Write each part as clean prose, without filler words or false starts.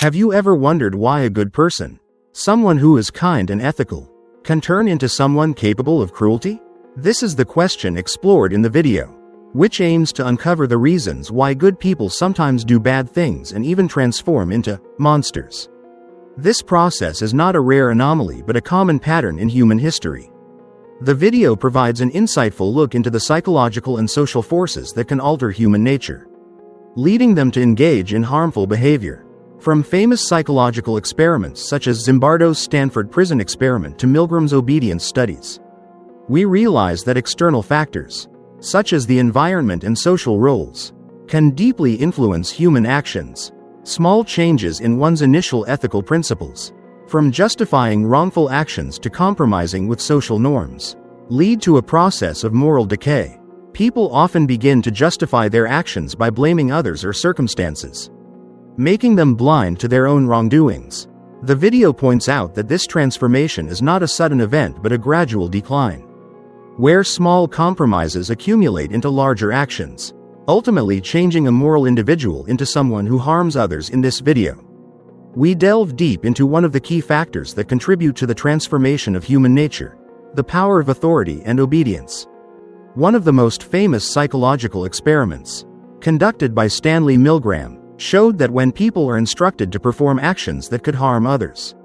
Have you ever wondered why a good person, someone who is kind and ethical, can turn into someone capable of cruelty? This is the question explored in the video, which aims to uncover the reasons why good people sometimes do bad things and even transform into monsters. This process is not a rare anomaly but a common pattern in human history. The video provides an insightful look into the psychological and social forces that can alter human nature, leading them to engage in harmful behavior. From famous psychological experiments such as Zimbardo's Stanford prison experiment to Milgram's obedience studies, we realize that external factors, such as the environment and social roles, can deeply influence human actions. Small changes in one's initial ethical principles, from justifying wrongful actions to compromising with social norms, lead to a process of moral decay. People often begin to justify their actions by blaming others or circumstances, making them blind to their own wrongdoings. The video points out that this transformation is not a sudden event but a gradual decline, where small compromises accumulate into larger actions, ultimately changing a moral individual into someone who harms others. In this video, we delve deep into one of the key factors that contribute to the transformation of human nature: the power of authority and obedience. One of the most famous psychological experiments, conducted by Stanley Milgram, showed that when people are instructed to perform actions that could harm others,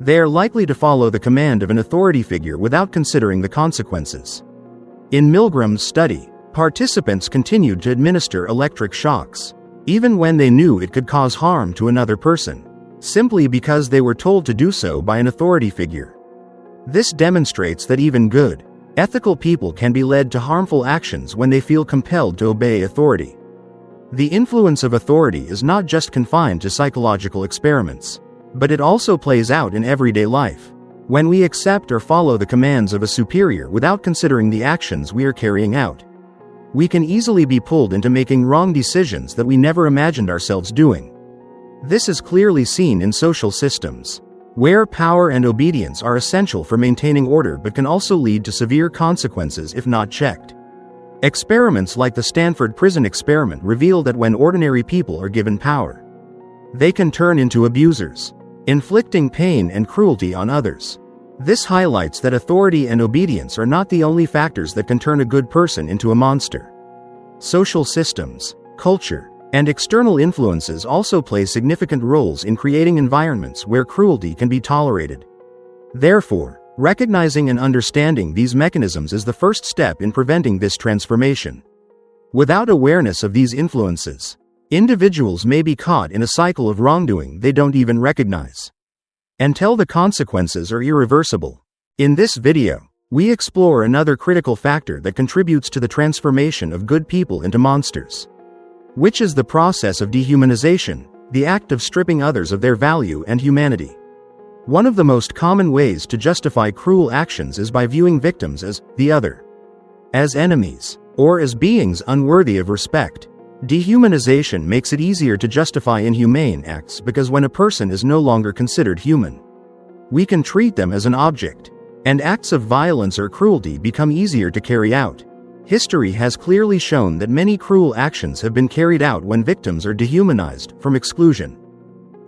they are likely to follow the command of an authority figure without considering the consequences. In Milgram's study, participants continued to administer electric shocks, even when they knew it could cause harm to another person, simply because they were told to do so by an authority figure. This demonstrates that even good, ethical people can be led to harmful actions when they feel compelled to obey authority. The influence of authority is not just confined to psychological experiments, but it also plays out in everyday life. When we accept or follow the commands of a superior without considering the actions we are carrying out, we can easily be pulled into making wrong decisions that we never imagined ourselves doing. This is clearly seen in social systems, where power and obedience are essential for maintaining order but can also lead to severe consequences if not checked. Experiments like the Stanford prison experiment reveal that when ordinary people are given power, they can turn into abusers, inflicting pain and cruelty on others. This highlights that authority and obedience are not the only factors that can turn a good person into a monster. Social systems, culture, and external influences also play significant roles in creating environments where cruelty can be tolerated. Therefore, recognizing and understanding these mechanisms is the first step in preventing this transformation. Without awareness of these influences, individuals may be caught in a cycle of wrongdoing they don't even recognize, until the consequences are irreversible. In this video, we explore another critical factor that contributes to the transformation of good people into monsters, which is the process of dehumanization, the act of stripping others of their value and humanity. One of the most common ways to justify cruel actions is by viewing victims as the other, as enemies, or as beings unworthy of respect. Dehumanization makes it easier to justify inhumane acts because when a person is no longer considered human, we can treat them as an object, and acts of violence or cruelty become easier to carry out. History has clearly shown that many cruel actions have been carried out when victims are dehumanized, from exclusion,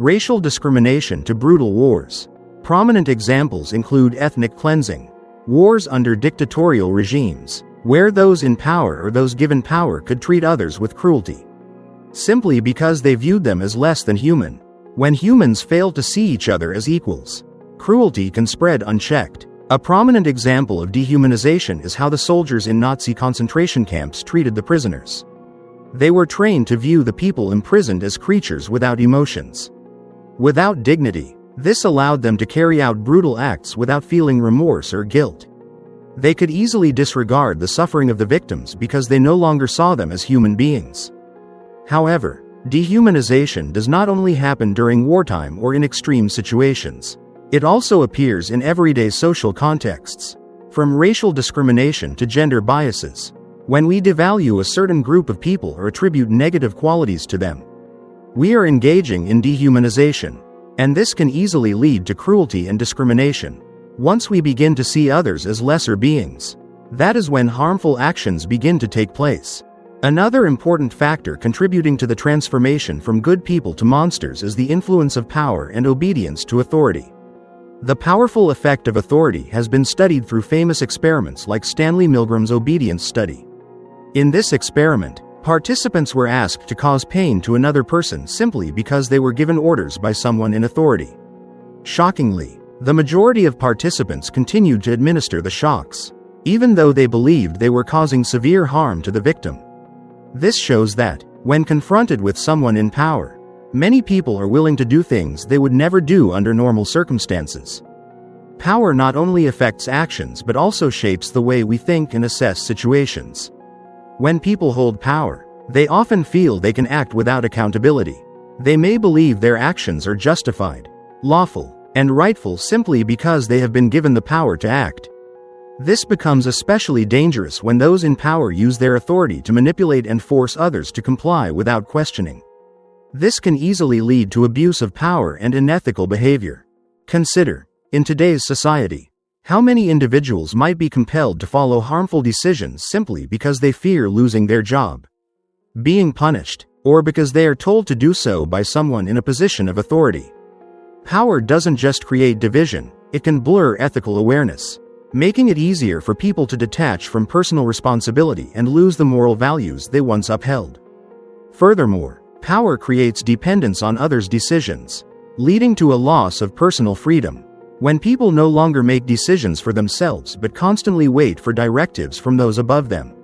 racial discrimination to brutal wars. Prominent examples include ethnic cleansing, wars under dictatorial regimes, where those in power or those given power could treat others with cruelty, simply because they viewed them as less than human. When humans fail to see each other as equals, cruelty can spread unchecked. A prominent example of dehumanization is how the soldiers in Nazi concentration camps treated the prisoners. They were trained to view the people imprisoned as creatures without emotions, without dignity. This allowed them to carry out brutal acts without feeling remorse or guilt. They could easily disregard the suffering of the victims because they no longer saw them as human beings. However, dehumanization does not only happen during wartime or in extreme situations. It also appears in everyday social contexts, from racial discrimination to gender biases. When we devalue a certain group of people or attribute negative qualities to them, we are engaging in dehumanization, and this can easily lead to cruelty and discrimination. Once we begin to see others as lesser beings, that is when harmful actions begin to take place. Another important factor contributing to the transformation from good people to monsters is the influence of power and obedience to authority. The powerful effect of authority has been studied through famous experiments like Stanley Milgram's obedience study. In this experiment, participants were asked to cause pain to another person simply because they were given orders by someone in authority. Shockingly, the majority of participants continued to administer the shocks, even though they believed they were causing severe harm to the victim. This shows that, when confronted with someone in power, many people are willing to do things they would never do under normal circumstances. Power not only affects actions but also shapes the way we think and assess situations. When people hold power, they often feel they can act without accountability. They may believe their actions are justified, lawful, and rightful simply because they have been given the power to act. This becomes especially dangerous when those in power use their authority to manipulate and force others to comply without questioning. This can easily lead to abuse of power and unethical behavior. Consider, in today's society, how many individuals might be compelled to follow harmful decisions simply because they fear losing their job, being punished, or because they are told to do so by someone in a position of authority. Power doesn't just create division, it can blur ethical awareness, making it easier for people to detach from personal responsibility and lose the moral values they once upheld. Furthermore, power creates dependence on others' decisions, leading to a loss of personal freedom. When people no longer make decisions for themselves but constantly wait for directives from those above them,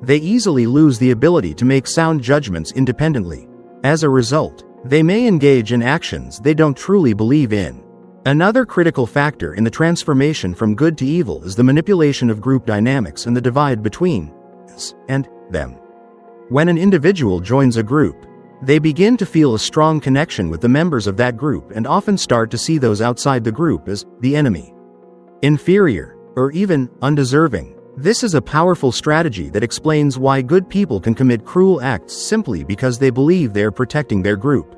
they easily lose the ability to make sound judgments independently. As a result, they may engage in actions they don't truly believe in. Another critical factor in the transformation from good to evil is the manipulation of group dynamics and the divide between us and them. When an individual joins a group, they begin to feel a strong connection with the members of that group and often start to see those outside the group as the enemy, inferior, or even undeserving. This is a powerful strategy that explains why good people can commit cruel acts simply because they believe they are protecting their group,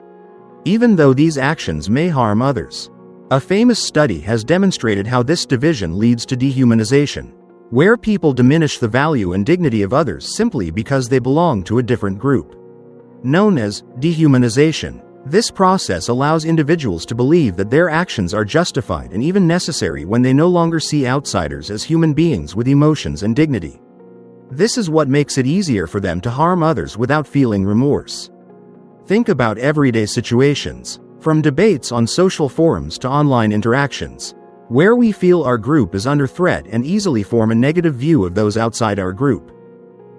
even though these actions may harm others. A famous study has demonstrated how this division leads to dehumanization, where people diminish the value and dignity of others simply because they belong to a different group. Known as dehumanization, this process allows individuals to believe that their actions are justified and even necessary when they no longer see outsiders as human beings with emotions and dignity. This is what makes it easier for them to harm others without feeling remorse. Think about everyday situations, from debates on social forums to online interactions, where we feel our group is under threat and easily form a negative view of those outside our group.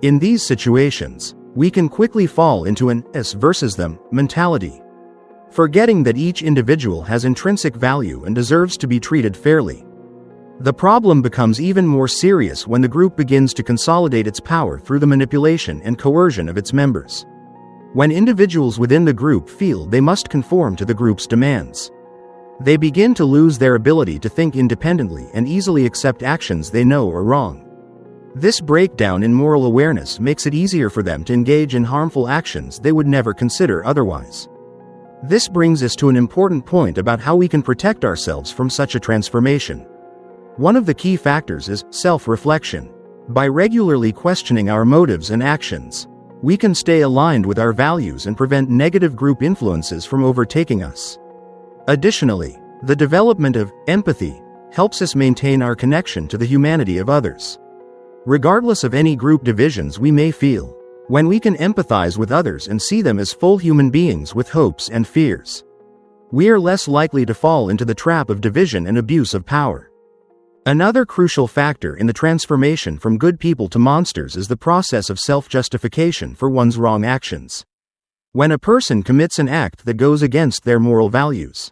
In these situations, we can quickly fall into an us versus them mentality, forgetting that each individual has intrinsic value and deserves to be treated fairly. The problem becomes even more serious when the group begins to consolidate its power through the manipulation and coercion of its members. When individuals within the group feel they must conform to the group's demands, they begin to lose their ability to think independently and easily accept actions they know are wrong. This breakdown in moral awareness makes it easier for them to engage in harmful actions they would never consider otherwise. This brings us to an important point about how we can protect ourselves from such a transformation. One of the key factors is self-reflection. By regularly questioning our motives and actions, we can stay aligned with our values and prevent negative group influences from overtaking us. Additionally, the development of empathy helps us maintain our connection to the humanity of others. Regardless of any group divisions we may feel, when we can empathize with others and see them as full human beings with hopes and fears, we are less likely to fall into the trap of division and abuse of power. Another crucial factor in the transformation from good people to monsters is the process of self-justification for one's wrong actions. When a person commits an act that goes against their moral values,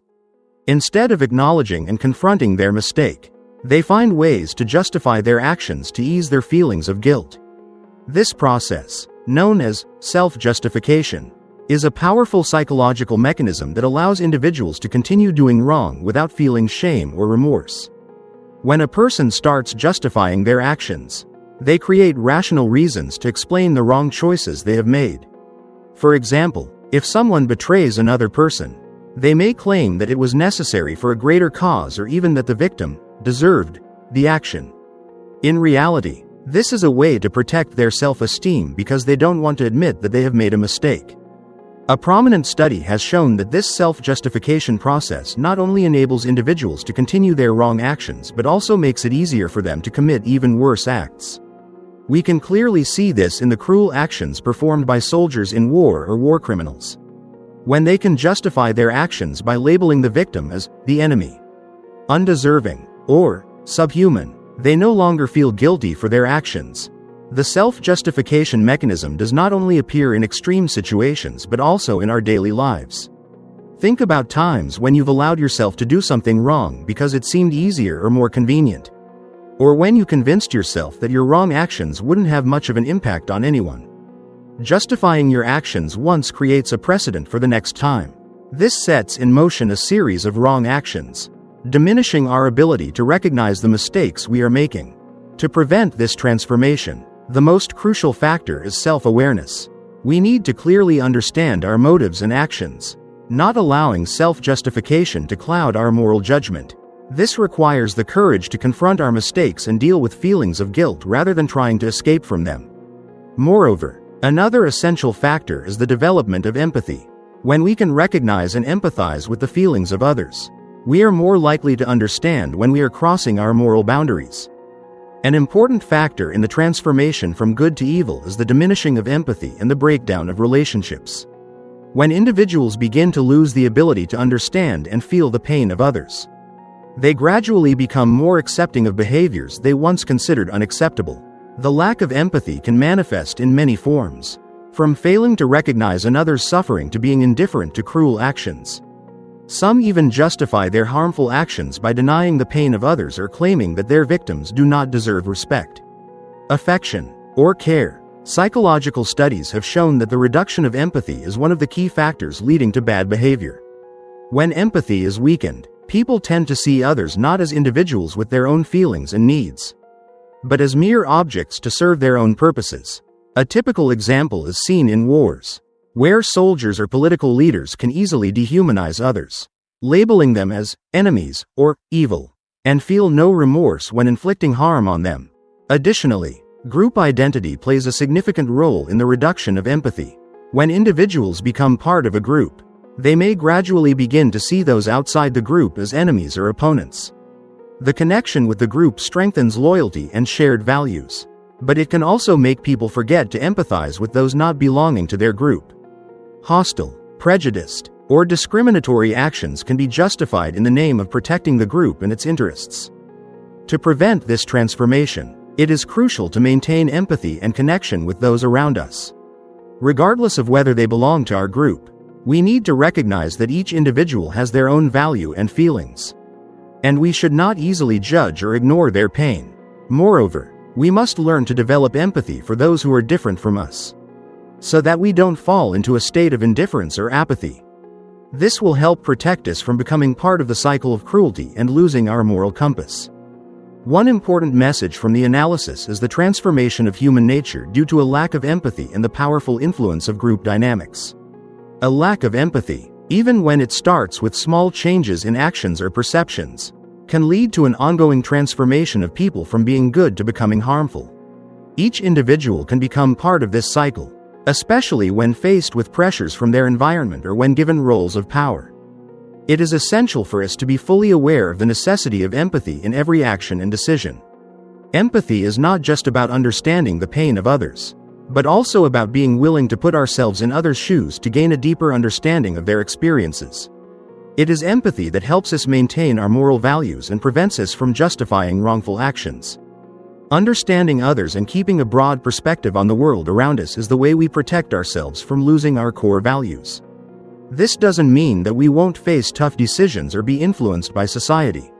instead of acknowledging and confronting their mistake, they find ways to justify their actions to ease their feelings of guilt. This process, known as self-justification, is a powerful psychological mechanism that allows individuals to continue doing wrong without feeling shame or remorse. When a person starts justifying their actions, they create rational reasons to explain the wrong choices they have made. For example, if someone betrays another person, they may claim that it was necessary for a greater cause or even that the victim deserved the action. In reality, This is a way to protect their self-esteem because they don't want to admit that they have made a mistake. A prominent study has shown that this self-justification process not only enables individuals to continue their wrong actions but also makes it easier for them to commit even worse acts. We can clearly see this in the cruel actions performed by soldiers in war or war criminals. When they can justify their actions by labeling the victim as the enemy, undeserving, or subhuman, they no longer feel guilty for their actions. The self-justification mechanism does not only appear in extreme situations but also in our daily lives. Think about times when you've allowed yourself to do something wrong because it seemed easier or more convenient. Or when you convinced yourself that your wrong actions wouldn't have much of an impact on anyone. Justifying your actions once creates a precedent for the next time. This sets in motion a series of wrong actions, diminishing our ability to recognize the mistakes we are making. To prevent this transformation, the most crucial factor is self-awareness. We need to clearly understand our motives and actions, not allowing self-justification to cloud our moral judgment. This requires the courage to confront our mistakes and deal with feelings of guilt rather than trying to escape from them. Moreover, another essential factor is the development of empathy. When we can recognize and empathize with the feelings of others, we are more likely to understand when we are crossing our moral boundaries. An important factor in the transformation from good to evil is the diminishing of empathy and the breakdown of relationships. When individuals begin to lose the ability to understand and feel the pain of others, they gradually become more accepting of behaviors they once considered unacceptable. The lack of empathy can manifest in many forms, from failing to recognize another's suffering to being indifferent to cruel actions. Some even justify their harmful actions by denying the pain of others or claiming that their victims do not deserve respect, affection, or care. Psychological studies have shown that the reduction of empathy is one of the key factors leading to bad behavior. When empathy is weakened, people tend to see others not as individuals with their own feelings and needs, but as mere objects to serve their own purposes. A typical example is seen in wars, where soldiers or political leaders can easily dehumanize others, labeling them as enemies or evil, and feel no remorse when inflicting harm on them. Additionally, group identity plays a significant role in the reduction of empathy. When individuals become part of a group, they may gradually begin to see those outside the group as enemies or opponents. The connection with the group strengthens loyalty and shared values, but it can also make people forget to empathize with those not belonging to their group. Hostile, prejudiced, or discriminatory actions can be justified in the name of protecting the group and its interests. To prevent this transformation, it is crucial to maintain empathy and connection with those around us. Regardless of whether they belong to our group, we need to recognize that each individual has their own value and feelings, and we should not easily judge or ignore their pain. Moreover, we must learn to develop empathy for those who are different from us, so that we don't fall into a state of indifference or apathy. This will help protect us from becoming part of the cycle of cruelty and losing our moral compass. One important message from the analysis is the transformation of human nature due to a lack of empathy and the powerful influence of group dynamics. A lack of empathy, even when it starts with small changes in actions or perceptions, can lead to an ongoing transformation of people from being good to becoming harmful. Each individual can become part of this cycle, especially when faced with pressures from their environment or when given roles of power. It is essential for us to be fully aware of the necessity of empathy in every action and decision. Empathy is not just about understanding the pain of others, but also about being willing to put ourselves in others' shoes to gain a deeper understanding of their experiences. It is empathy that helps us maintain our moral values and prevents us from justifying wrongful actions. Understanding others and keeping a broad perspective on the world around us is the way we protect ourselves from losing our core values. This doesn't mean that we won't face tough decisions or be influenced by society.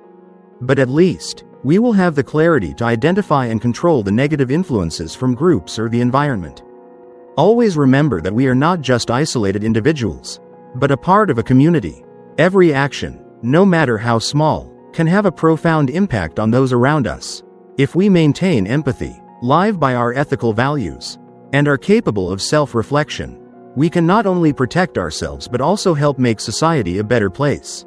But at least, we will have the clarity to identify and control the negative influences from groups or the environment. Always remember that we are not just isolated individuals, but a part of a community. Every action, no matter how small, can have a profound impact on those around us. If we maintain empathy, live by our ethical values, and are capable of self-reflection, we can not only protect ourselves but also help make society a better place.